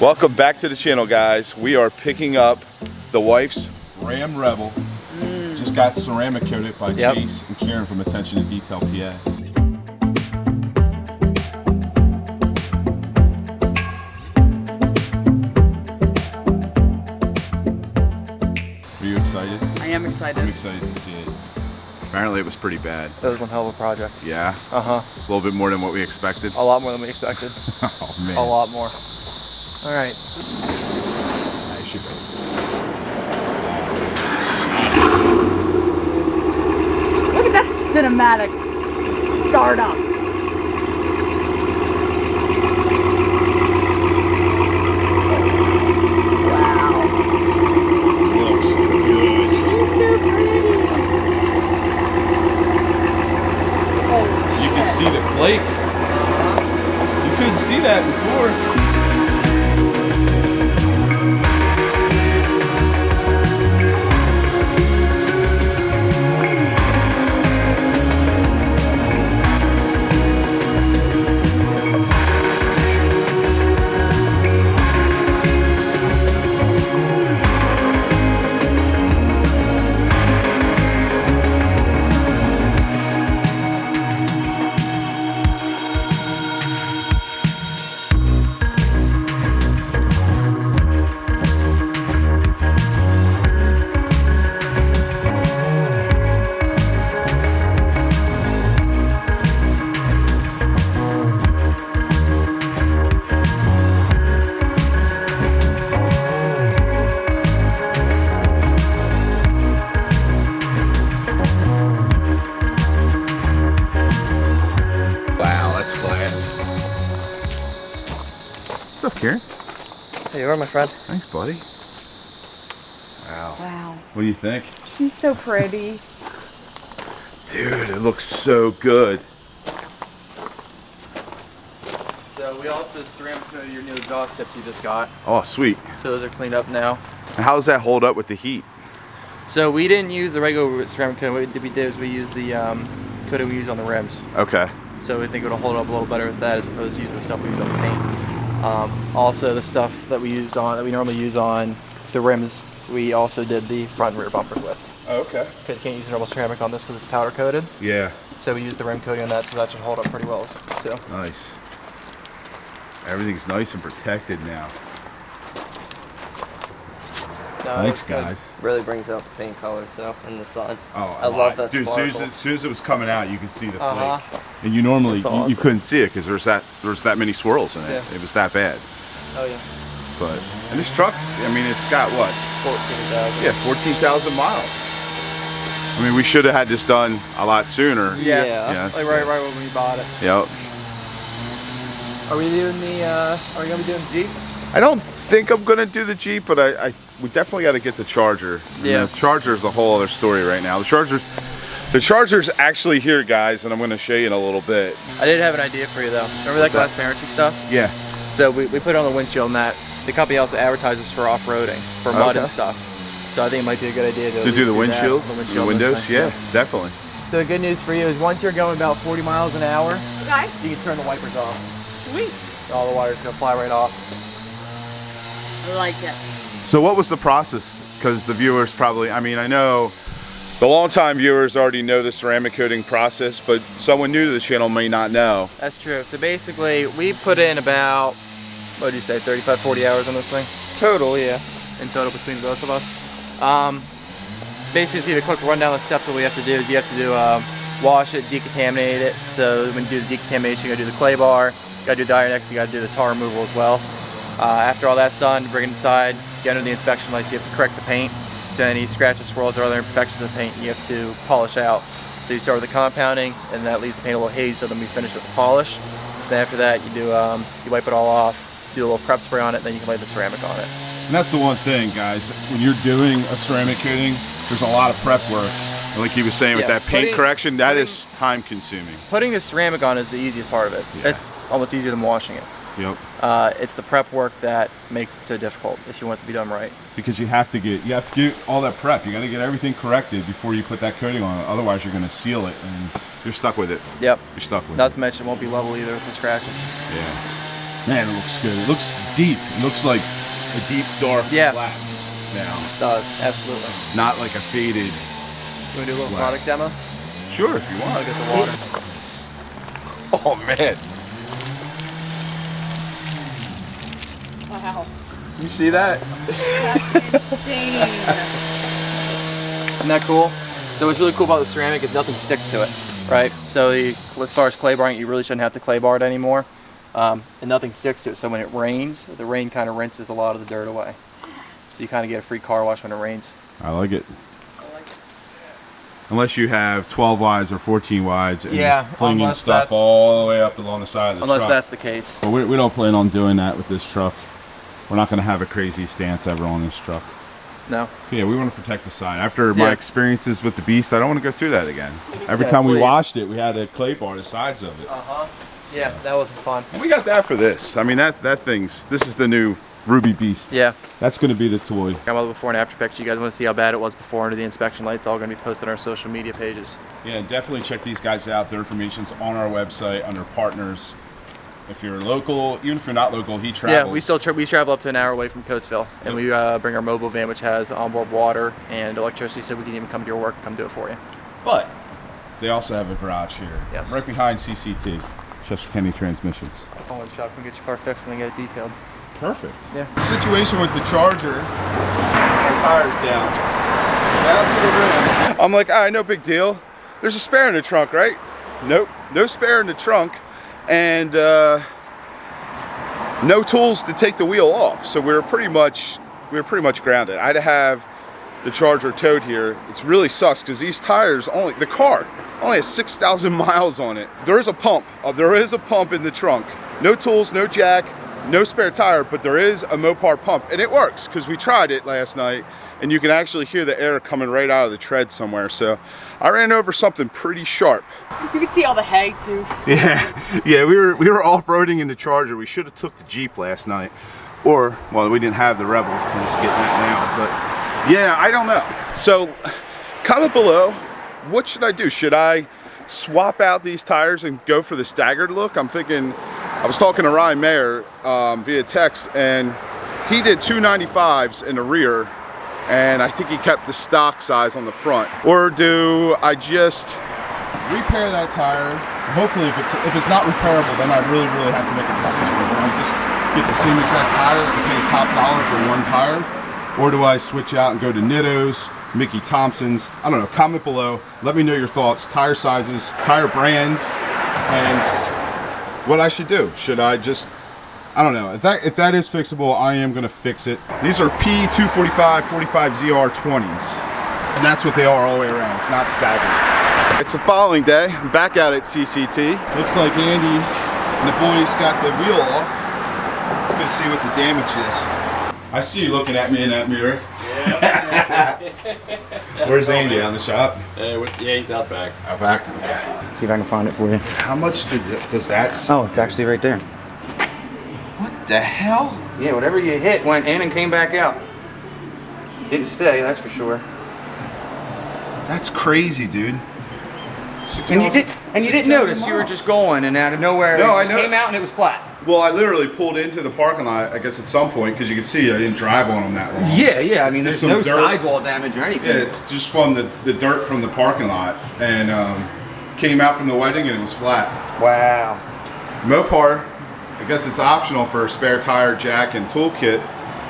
Welcome back to the channel, guys. We are picking up the wife's Ram Rebel. Just got ceramic coated by Chase and Karen from Attention to Detail, PA. Are you excited? I am excited. I'm excited to see it. Apparently it was pretty bad. That was one hell of a project. Yeah? Uh-huh. A little bit more than what we expected? A lot more than we expected. Oh, man. A lot more. All right. Look at that cinematic startup. Wow. Looks good. She's so pretty. Oh, You can see the flake. You couldn't see that before. What's up, Karen? Hey, you are, my friend. Thanks, buddy. Wow. wow. What do you think? She's so pretty. Dude, it looks so good. So we also ceramic coated your new exhaust tips you just got. Oh, sweet. So those are cleaned up now. And how does that hold up with the heat? So we didn't use the regular ceramic coating. What we did is we used the coating we use on the rims. Okay. So we think it'll hold up a little better with that as opposed to using the stuff we use on the paint. Also, the stuff that we normally use on the rims, we also did the front and rear bumpers with. Oh, okay. Because you can't use normal ceramic on this because it's powder coated. Yeah. So we used the rim coating on that, so that should hold up pretty well. So Nice. Everything's nice and protected now. Thanks, guys. Really brings out the paint color too in the sun. Oh, I love that dude. sparkle. As soon as it was coming out, you could see the Uh-huh. flake. And you normally That's you awesome. couldn't see it because there's that many swirls in it. Yeah. It was that bad. oh yeah, But and this truck's, I mean, it's got what? 14,000. Yeah, 14,000 miles. I mean, we should have had this done a lot sooner. Yeah, Yeah. like right when we bought it. Yep. Are we doing the? Are we gonna be doing the Jeep? I don't think I'm gonna do the Jeep, but we definitely got to get the Charger. And Yeah. the Charger's a whole other story right now. The Charger's actually here, guys, and I'm gonna show you in a little bit. I did have an idea for you though. Remember that glass parenting stuff? Yeah. So we put it on the windshield, and that the company also advertises for off-roading, for mud and stuff. So I think it might be a good idea To do the windshield, that, the windows, yeah, definitely. So the good news for you is once you're going about 40 miles an hour, Okay. you can turn the wipers off. Sweet. All the wires gonna fly right off. I like it. So what was the process? Because the viewers probably, I mean, I know the longtime viewers already know the ceramic coating process, but someone new to the channel may not know. That's true. So basically, we put in about, what did you say, 35, 40 hours on this thing? Total, yeah. In total between both of us. Basically, to give a quick rundown of the steps, what we have to do is you have to do wash it, decontaminate it. So when you do the decontamination, you gotta do the clay bar, you gotta do the iron X, you gotta do the tar removal as well. After all that's done, bring it inside, get under the inspection lights, you have to correct the paint. So any scratches, swirls, or other imperfections of the paint, you have to polish out. So you start with the compounding, and that leaves the paint a little hazy, so then we finish with the polish. Then after that, you do you wipe it all off, do a little prep spray on it, then you can lay the ceramic on it. And that's the one thing, guys. When you're doing a ceramic coating, there's a lot of prep work. And like he was saying with Yeah, that paint correction, that putting- is time consuming. Putting the ceramic on is the easiest part of it. Yeah. It's almost easier than washing it. Yep. It's the prep work that makes it so difficult if you want it to be done right. Because you have to get all that prep. You got to get everything corrected before you put that coating on. Otherwise, you're going to seal it and you're stuck with it. Yep. You're stuck with Not it. to mention it won't be level either with the scratches. Yeah. Man, it looks good. It looks deep. It looks like a deep, dark Yeah. black now. It does, absolutely. Not like a faded. You want to do a little Black. product demo? Sure, if you I'll want. get the water. Oh, man. Wow. You see that? Insane. Isn't that cool? So what's really cool about the ceramic is nothing sticks to it, right? So as far as clay barring, you really shouldn't have to clay bar it anymore. And nothing sticks to it. So when it rains, the rain kind of rinses a lot of the dirt away. So you kind of get a free car wash when it rains. I like it. Unless you have 12 wides or 14 wides and Yeah, you're flinging unless stuff that's- all the way up along the side of the Unless truck. that's the case. But we don't plan on doing that with this truck. We're not going to have a crazy stance ever on this truck. No. Yeah, we want to protect the side. After my Yeah. experiences with the Beast, I don't want to go through that again. Every Yeah, time we please. washed it, we had to clay bar the sides of it. Yeah, that wasn't fun. And we got that for this. I mean, this is the new Ruby Beast. Yeah. That's going to be the toy. Got all the before and after pictures. You guys want to see how bad it was before under the inspection lights? All going to be posted on our social media pages. Yeah, and definitely check these guys out. Their information's on our website under partners. If you're local, even if you're not local, he travels. Yeah, we still we travel up to an hour away from Coatesville, and we bring our mobile van, which has onboard water and electricity, so we can even come to your work and come do it for you. But they also have a garage here. Yes. Right behind CCT, Chester County Transmissions. Go in the shop and get your car fixed and then get it detailed. Perfect. Yeah. The situation with the Charger, our tires down to the rim. I'm like, all right, no big deal. There's a spare in the trunk, right? Nope, no spare in the trunk, and no tools to take the wheel off. So we were pretty much grounded. I had to have the Charger towed here. It really sucks because these tires the car only has 6,000 miles on it. There is a pump. There is a pump in the trunk. No tools, no jack, no spare tire, but there is a Mopar pump, and it works because we tried it last night, and you can actually hear the air coming right out of the tread somewhere. So I ran over something pretty sharp. You can see all the hay too. Yeah, we were off-roading in the Charger. We should have took the Jeep last night, or well, we didn't have the Rebel. I'm just getting that now, but yeah, I don't know. So comment below, what should I do? Should I swap out these tires and go for the staggered look? I'm thinking, I was talking to Ryan Mayer via text, and he did 295s in the rear, and I think he kept the stock size on the front. Or do I just repair that tire? Hopefully, if it's not repairable, then I'd really have to make a decision. Do I just get the same exact tire and pay top dollar for one tire? Or do I switch out and go to Nitto's, Mickey Thompson's? I don't know. Comment below. Let me know your thoughts. Tire sizes, tire brands, and what I should do. Should I just, I don't know. If that is fixable, I am going to fix it. These are P245 45ZR20s. And that's what they are all the way around. It's not staggered. It's the following day. I'm back out at CCT. Looks like Andy and the boys got the wheel off. Let's go see what the damage is. I see you looking at me in that mirror. Yeah. Where's Andy? Out in the shop? Yeah, he's out back. Out back? Okay. See if I can find it for you. How much does that... Oh, it's actually right there. What the hell? Yeah, whatever you hit went in and came back out. Didn't stay, that's for sure. That's crazy, dude. And you didn't notice. You were just going, and out of nowhere, No, it I just know. came out and it was flat. Well, I literally pulled into the parking lot, I guess at some point, because you can see I didn't drive on them that long. Yeah. I mean, It's there's just no some dirt. sidewall damage or anything. Yeah, it's just from the dirt from the parking lot, and came out from the wedding and it was flat. Wow. Mopar, I guess it's optional for a spare tire, jack, and toolkit.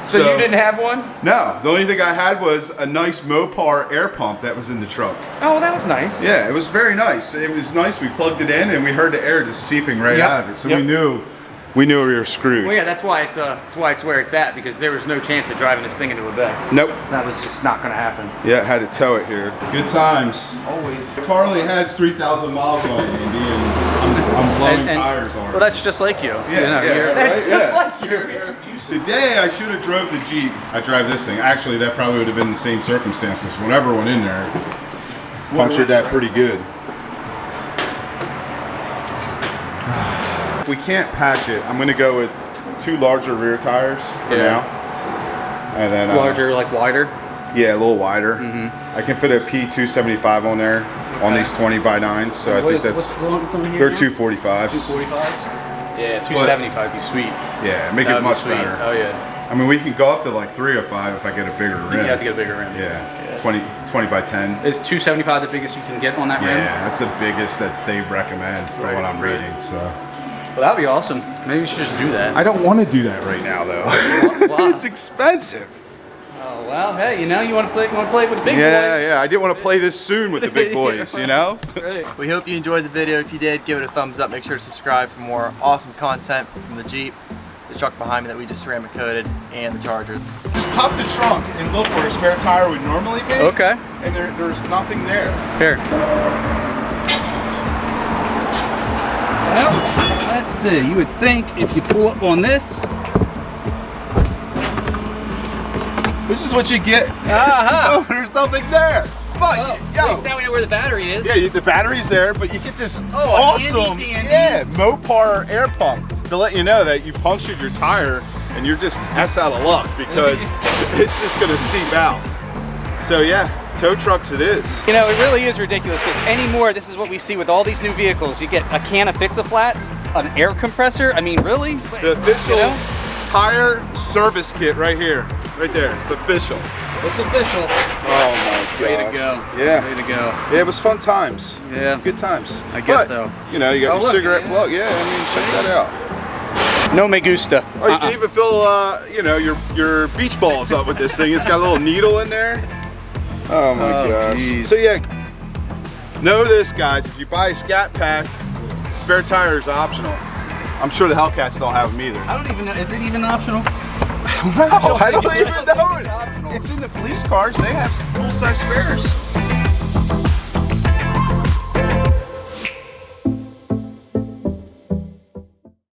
So you didn't have one? No, the only thing I had was a nice Mopar air pump that was in the truck. Oh, well, that was nice. Yeah, it was very nice. It was nice. We plugged it in and we heard the air just seeping right Yep. out of it. So Yep. we knew we were screwed. Well, yeah, that's why it's where it's at, because there was no chance of driving this thing into a bay. Nope. That was just not going to happen. Yeah, had to tow it here. Good times. Always. The car only has 3,000 miles on it, Andy, and I'm blowing tires on it. Well, that's just like you. Yeah, You're- right? Just Yeah. like you. The day I should have drove the Jeep, I drive this thing. Actually, that probably would have been the same circumstances. Whatever went in there, punctured that pretty good. If we can't patch it, I'm going to go with 2 larger rear tires for now. And then Larger, like wider. yeah, a little wider. I can fit a P275 on there on these 20x9s, so I think that's they're 245s. 245s? Yeah, 275 would be sweet. Yeah, make it That'd be much sweet. better. Oh yeah. I mean, we can go up to like 305 if I get a bigger rim. You have to get a bigger rim. Yeah, 20 by 10. Is 275 the biggest you can get on that rim? Yeah, that's the biggest that they recommend from what I'm reading. So. Well, that'd be awesome. Maybe we should just do that. I don't want to do that right now, though. Why? It's expensive. Oh well, hey, you know, you want to play with the big boys. Yeah. I didn't want to play this soon with the big boys, you know? Right. We hope you enjoyed the video. If you did, give it a thumbs up. Make sure to subscribe for more awesome content from the Jeep, the truck behind me that we just ceramic coated, and the Charger. Just pop the trunk and look where a spare tire would normally be. Okay. And there's nothing there. Here. Well, let's see. You would think if you pull up on this. This is what you get. Aha! Oh, there's nothing there. But, At least now we know where the battery is. yeah, the battery's there, but you get this awesome, handy. Mopar air pump to let you know that you punctured your tire and you're just out of luck because it's just gonna seep out. So yeah, tow trucks it is. You know, it really is ridiculous because anymore, this is what we see with all these new vehicles. You get a can of Fix-A-Flat, an air compressor. I mean, really? The official tire service kit right here, right there. It's official. It's official. Oh my god. Way to go. Yeah. Way to go. Yeah, it was fun times. Yeah. Good times. I guess But, so. You know, you got Oh, your look, cigarette yeah. plug. Yeah, I mean, check that out. No me gusta. Oh, you can even fill, you know, your beach balls up with this thing. It's got a little needle in there. Oh my gosh. geez. So yeah, know this, guys. If you buy a Scat Pack, spare tire is optional. I'm sure the Hellcats don't have them either. I don't even know. Is it even optional? I don't even know It's optional. it. It's in the police cars. They have full-size spares.